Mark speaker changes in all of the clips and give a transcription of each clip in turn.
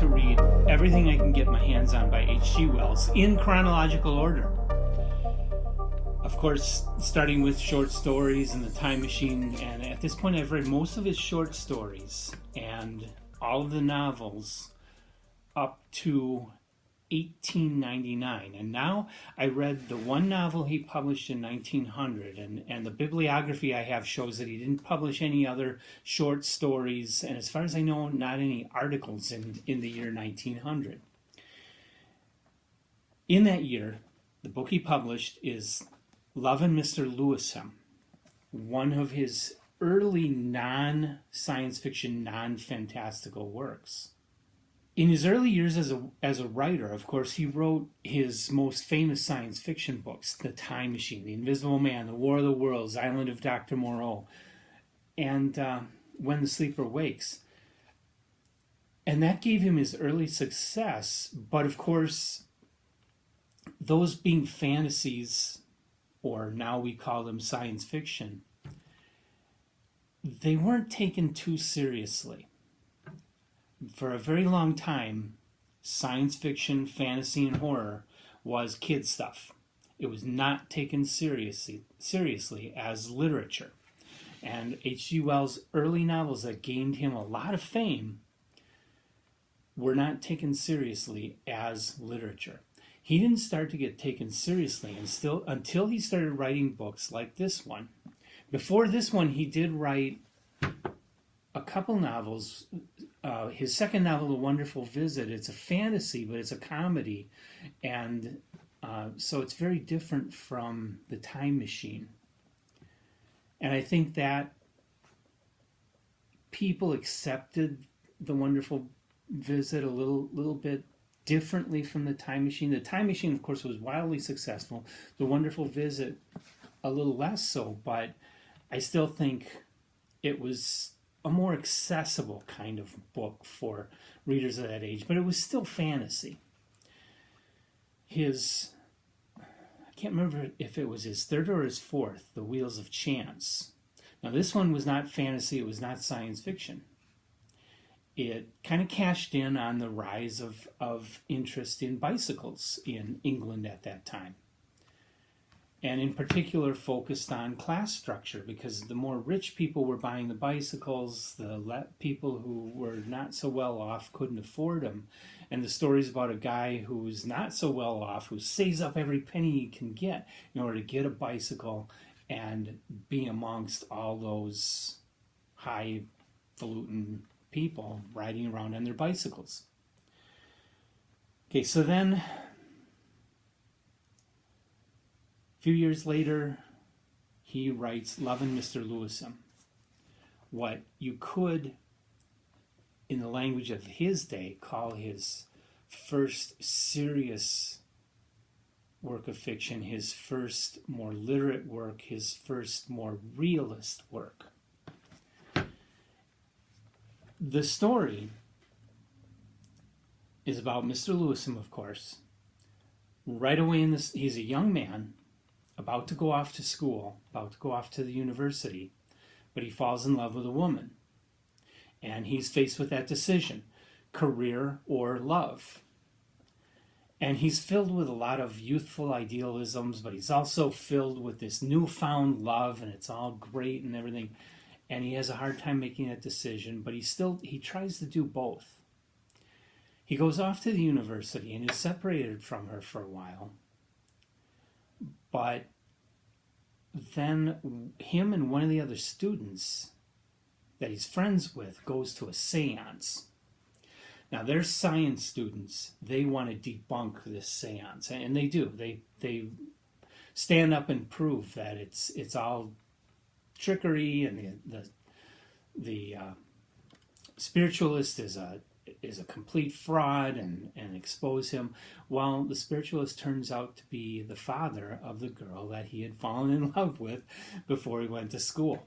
Speaker 1: to read everything I can get my hands on by H.G. Wells in chronological order. Of course, starting with short stories and The Time Machine, and at this point I've read most of his short stories and all of the novels up to 1899. And now I read the one novel he published in 1900, and the bibliography I have shows that he didn't publish any other short stories, and as far as I know, not any articles in the year 1900. In that year, the book he published is Love and Mr. Lewisham, one of his early non-science fiction, non-fantastical works. In his early years as a writer, of course, he wrote his most famous science fiction books, The Time Machine, The Invisible Man, The War of the Worlds, Island of Dr. Moreau, and When the Sleeper Wakes. And that gave him his early success, but of course, those being fantasies, or now we call them science fiction, they weren't taken too seriously. For a very long time, science fiction, fantasy, and horror was kid stuff. It was not taken seriously as literature. And H.G. Wells' early novels that gained him a lot of fame were not taken seriously as literature. He didn't start to get taken seriously until he started writing books like this one. Before this one, he did write a couple novels. His second novel, The Wonderful Visit, it's a fantasy, but it's a comedy. And so it's very different from The Time Machine. And I think that people accepted The Wonderful Visit a little bit differently from The Time Machine. The Time Machine, of course, was wildly successful. The Wonderful Visit, a little less so, but I still think it was a more accessible kind of book for readers of that age, but it was still fantasy. I can't remember if it was his third or his fourth, The Wheels of Chance. Now this one was not fantasy, it was not science fiction. It kind of cashed in on the rise of interest in bicycles in England at that time. And in particular focused on class structure, because the more rich people were buying the bicycles, the people who were not so well off couldn't afford them. And the stories about a guy who's not so well off, who saves up every penny he can get in order to get a bicycle and be amongst all those highfalutin people riding around on their bicycles. Okay, so then a few years later, he writes Love and Mr. Lewisham, what you could, in the language of his day, call his first serious work of fiction, his first more literate work, his first more realist work. The story is about Mr. Lewisham, of course. Right away he's a young man, about to go off to school, about to go off to the university, but he falls in love with a woman. And he's faced with that decision, career or love. And he's filled with a lot of youthful idealisms, but he's also filled with this newfound love, and it's all great and everything. And he has a hard time making that decision, but he tries to do both. He goes off to the university and is separated from her for a while. But then him and one of the other students that he's friends with goes to a seance. Now they're science students. They want to debunk this seance, and they do. They stand up and prove that it's all trickery, and the spiritualist is a complete fraud, and expose him, while the spiritualist turns out to be the father of the girl that he had fallen in love with before he went to school.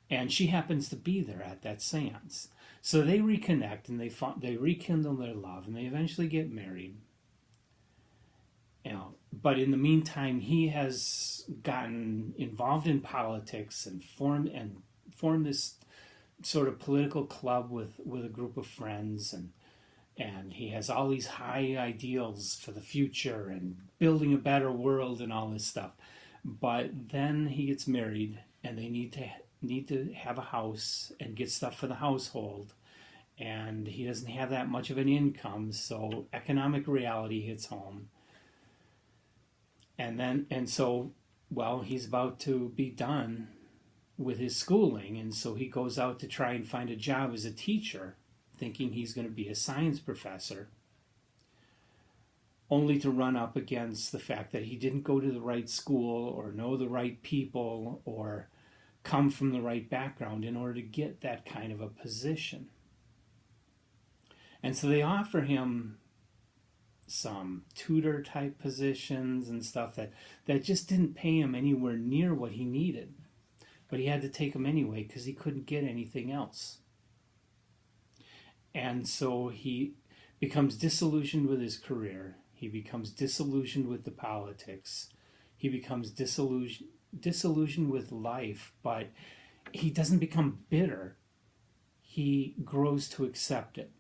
Speaker 1: And she happens to be there at that seance. So they reconnect, and they rekindle their love, and they eventually get married. But in the meantime, he has gotten involved in politics and formed this sort of political club with a group of friends, and he has all these high ideals for the future and building a better world and all this stuff. But then he gets married, and they need to have a house and get stuff for the household, and he doesn't have that much of an income, so economic reality hits home. And so well, he's about to be done with his schooling, and so he goes out to try and find a job as a teacher, thinking he's going to be a science professor, only to run up against the fact that he didn't go to the right school or know the right people or come from the right background in order to get that kind of a position. And so they offer him some tutor type positions and stuff that just didn't pay him anywhere near what he needed. But he had to take them anyway because he couldn't get anything else. And so he becomes disillusioned with his career. He becomes disillusioned with the politics. He becomes disillusioned with life, but he doesn't become bitter. He grows to accept it,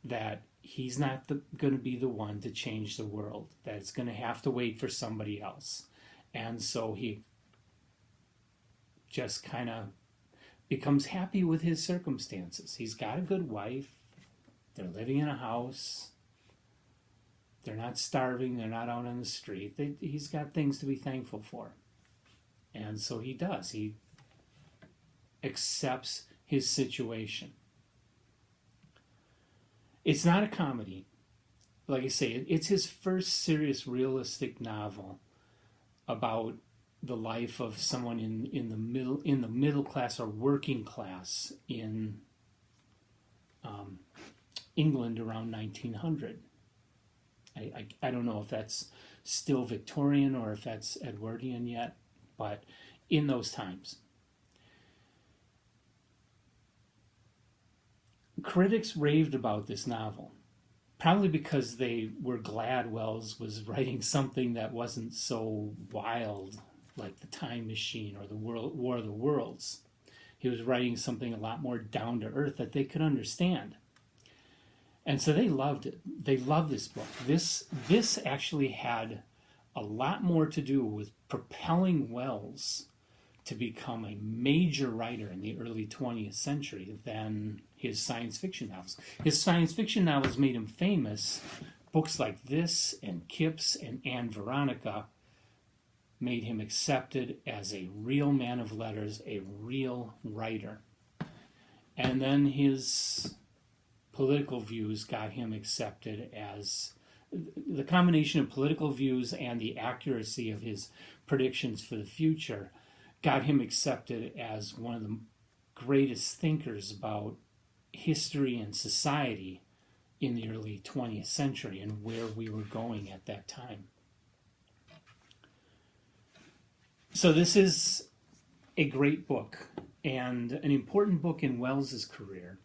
Speaker 1: that he's not going to be the one to change the world, that it's going to have to wait for somebody else. And so he just kind of becomes happy with his circumstances. He's got a good wife. They're living in a house. They're not starving. They're not out on the street. He's got things to be thankful for. And so he does. He accepts his situation. It's not a comedy. Like I say, it's his first serious realistic novel about the life of someone in the middle class or working class in England around 1900. I don't know if that's still Victorian or if that's Edwardian yet, but in those times. Critics raved about this novel, probably because they were glad Wells was writing something that wasn't so wild like The Time Machine or the War of the Worlds. He was writing something a lot more down to earth that they could understand. And so they loved it. They loved this book. This actually had a lot more to do with propelling Wells to become a major writer in the early 20th century than his science fiction novels. His science fiction novels made him famous. Books like this and Kipps and Anne Veronica made him accepted as a real man of letters, a real writer. And then his political views got him accepted as the combination of political views and the accuracy of his predictions for the future got him accepted as one of the greatest thinkers about history and society in the early 20th century and where we were going at that time. So this is a great book and an important book in Wells's career,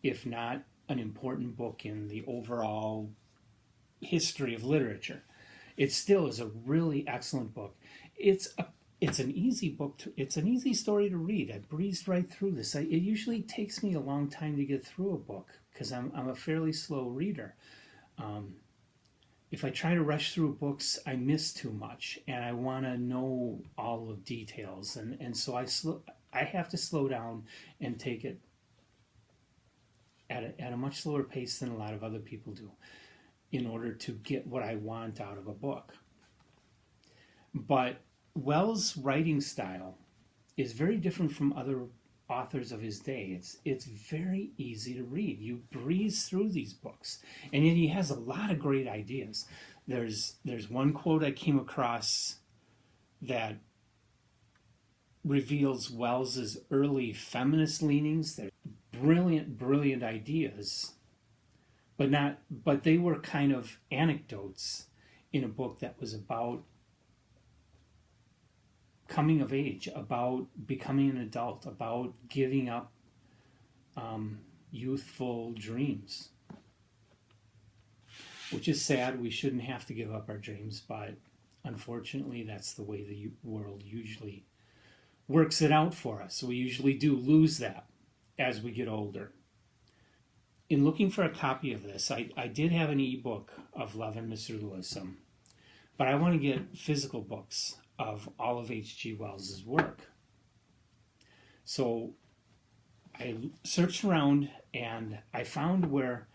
Speaker 1: if not an important book in the overall history of literature. It still is a really excellent book. It's an easy book. It's an easy story to read. I breezed right through this. It usually takes me a long time to get through a book because I'm a fairly slow reader. If I try to rush through books, I miss too much, and I want to know all the details, and so I have to slow down and take it at a much slower pace than a lot of other people do in order to get what I want out of a book. But Wells' writing style is very different from other authors of his day. It's very easy to read. You breeze through these books, and yet he has a lot of great ideas. There's one quote I came across that reveals Wells's early feminist leanings. They're brilliant ideas, but they were kind of anecdotes in a book that was about coming of age, about becoming an adult, about giving up youthful dreams. Which is sad. We shouldn't have to give up our dreams, but unfortunately that's the way the world usually works it out for us. We usually do lose that. as we get older. In looking for a copy of this, I did have an ebook of Love and Mr. Lewisham, but I want to get physical books of all of H.G. Wells's work. So I searched around and I found where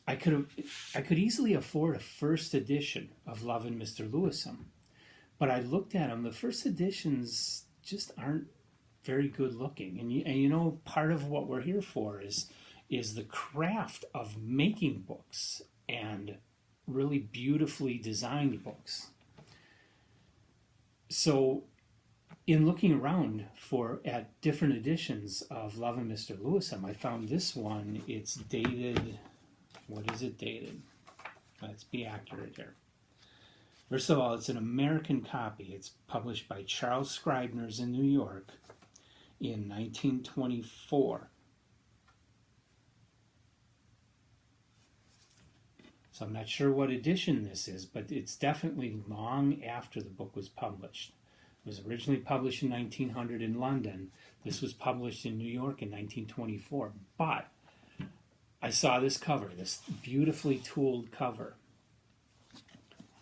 Speaker 1: I could easily afford a first edition of Love and Mr. Lewisham, but I looked at them. The first editions just aren't very good looking, and you know, part of what we're here for is the craft of making books and really beautifully designed books. So in looking around at different editions of Love and Mr. Lewisham, I found this one. It's dated. What is it dated? Let's be accurate here. First of all, it's an American copy. It's published by Charles Scribner's in New York in 1924. So I'm not sure what edition this is, but it's definitely long after the book was published. It was originally published in 1900 in London. This was published in New York in 1924. But I saw this cover, this beautifully tooled cover,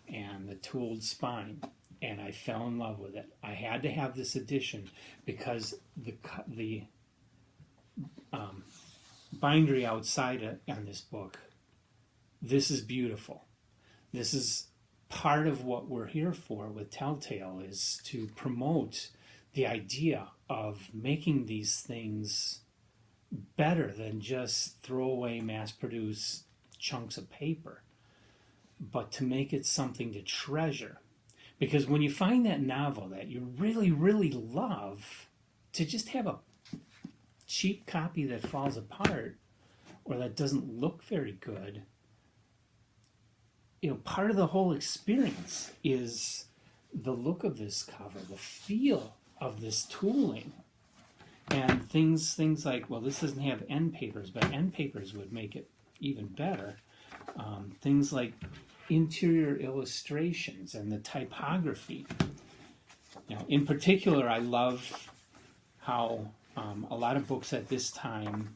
Speaker 1: and the tooled spine, and I fell in love with it. I had to have this edition because the bindery outside on this book, this is beautiful. This is part of what we're here for with Telltale, is to promote the idea of making these things better than just throwaway mass-produced chunks of paper, but to make it something to treasure. Because when you find that novel that you really, really love, to just have a cheap copy that falls apart or that doesn't look very good, you know, part of the whole experience is the look of this cover, the feel of this tooling. And things like, well, this doesn't have end papers, but end papers would make it even better. Things like interior illustrations and the typography. You know, in particular, I love how a lot of books at this time,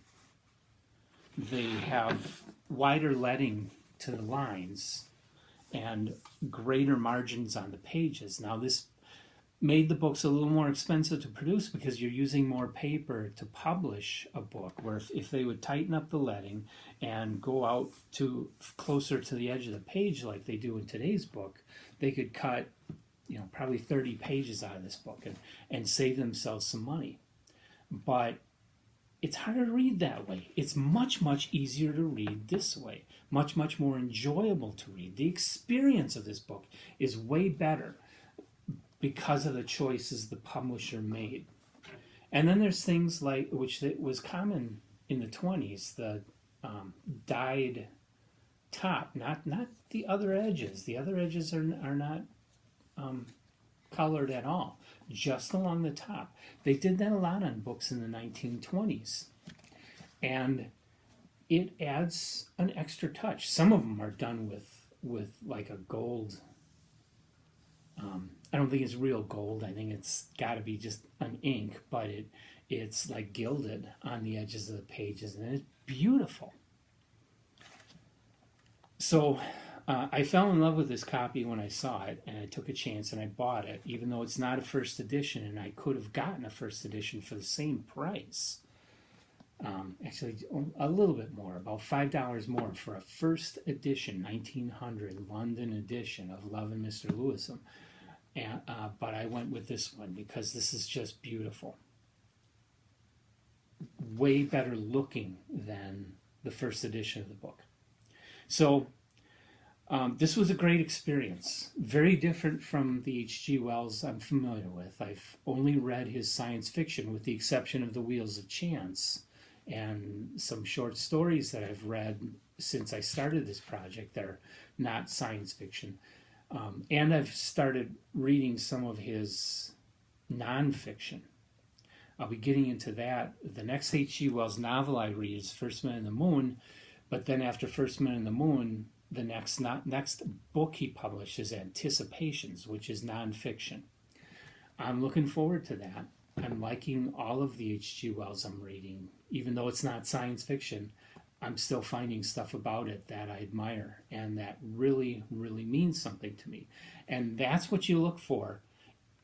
Speaker 1: they have wider leading to the lines and greater margins on the pages. Now, this made the books a little more expensive to produce because you're using more paper to publish a book, where if they would tighten up the leading and go out to closer to the edge of the page like they do in today's book, they could cut, you know, probably 30 pages out of this book and save themselves some money. But it's harder to read that way. It's much, much easier to read this way. Much, much more enjoyable to read. The experience of this book is way better because of the choices the publisher made. And then there's things like, which was common in the 20s, the dyed top, not the other edges. The other edges are not colored at all, just along the top. They did that a lot on books in the 1920s. And it adds an extra touch. Some of them are done with like a gold. I don't think it's real gold. I think it's got to be just an ink, but it's like gilded on the edges of the pages, and it's beautiful. So I fell in love with this copy when I saw it, and I took a chance and I bought it, even though it's not a first edition, and I could have gotten a first edition for the same price. Actually, a little bit more, about $5 more for a first edition, 1900 London edition of Love and Mr. Lewisham. But I went with this one because this is just beautiful. Way better looking than the first edition of the book. So this was a great experience. Very different from the H.G. Wells I'm familiar with. I've only read his science fiction with the exception of The Wheels of Chance and some short stories that I've read since I started this project. They're not science fiction. And I've started reading some of his nonfiction. I'll be getting into that. The next H.G. Wells novel I read is First Man in the Moon, but then after First Man in the Moon, the next book he published is Anticipations, which is nonfiction. I'm looking forward to that. I'm liking all of the H.G. Wells I'm reading. Even though it's not science fiction, I'm still finding stuff about it that I admire and that really, really means something to me. And that's what you look for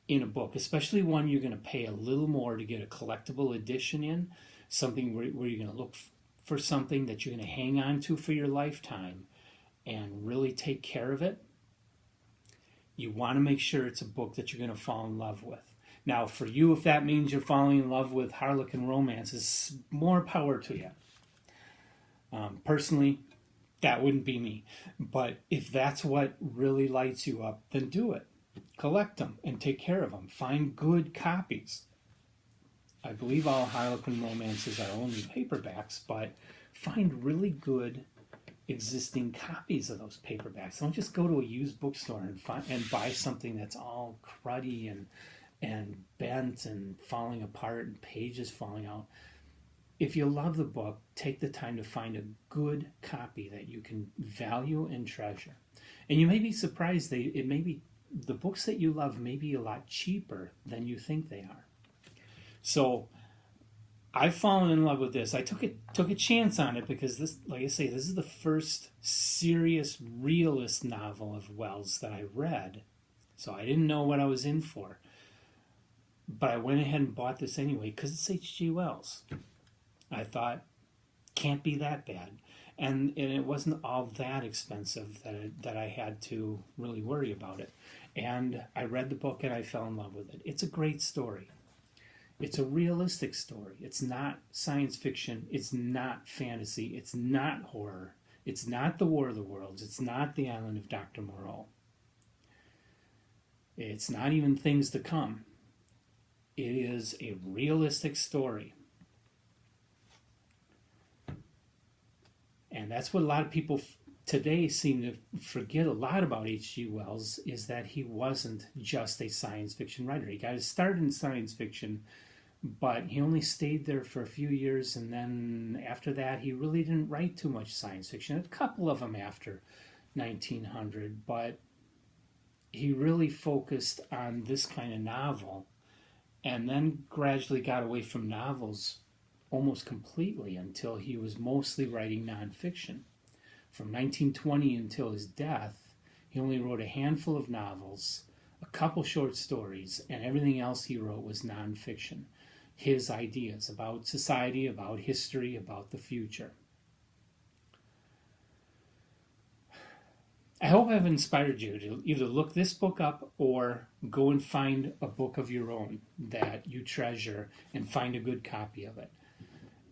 Speaker 1: in a book, especially one you're going to pay a little more to get a collectible edition in, something where you're going to look for something that you're going to hang on to for your lifetime and really take care of it. You want to make sure it's a book that you're going to fall in love with. Now, for you, if that means you're falling in love with Harlequin romances, more power to you. Personally, that wouldn't be me. But if that's what really lights you up, then do it. Collect them and take care of them. Find good copies. I believe all Harlequin romances are only paperbacks, but find really good existing copies of those paperbacks. Don't just go to a used bookstore and buy something that's all cruddy and bent and falling apart and pages falling out. If you love the book, take the time to find a good copy that you can value and treasure. And you may be surprised the books that you love may be a lot cheaper than you think they are. So I've fallen in love with this. I took a chance on it because this, like I say, this is the first serious realist novel of Wells that I read. So I didn't know what I was in for. But I went ahead and bought this anyway because it's H.G. Wells. I thought, can't be that bad. And it wasn't all that expensive that I had to really worry about it. And I read the book and I fell in love with it. It's a great story. It's a realistic story. It's not science fiction. It's not fantasy. It's not horror. It's not The War of the Worlds. It's not The Island of Dr. Moreau. It's not even Things to Come. It is a realistic story. And that's what a lot of people today seem to forget a lot about H.G. Wells, is that he wasn't just a science fiction writer. He got his start in science fiction, but he only stayed there for a few years, and then after that he really didn't write too much science fiction. A couple of them after 1900, but he really focused on this kind of novel, and then gradually got away from novels almost completely until he was mostly writing nonfiction. From 1920 until his death, he only wrote a handful of novels, a couple short stories, and everything else he wrote was nonfiction. His ideas about society, about history, about the future. I hope I've inspired you to either look this book up or go and find a book of your own that you treasure and find a good copy of it.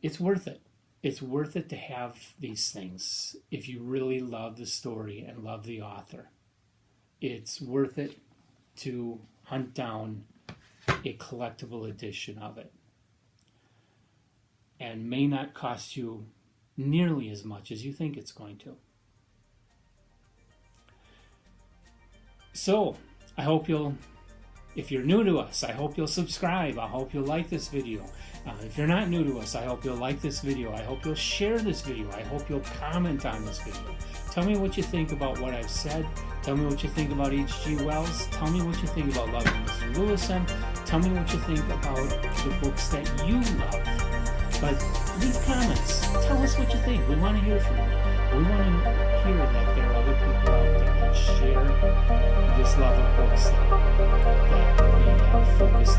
Speaker 1: It's worth it. It's worth it to have these things if you really love the story and love the author. It's worth it to hunt down a collectible edition of it. And may not cost you nearly as much as you think it's going to. So, I hope if you're new to us, I hope you'll subscribe. I hope you'll like this video. If you're not new to us, I hope you'll like this video. I hope you'll share this video. I hope you'll comment on this video. Tell me what you think about what I've said. Tell me what you think about H.G. Wells. Tell me what you think about loving Mr. Lewisham. Tell me what you think about the books that you love. But leave comments. Tell us what you think. We want to hear from you. We want to hear that there are other people out there that share this love of books that we have focused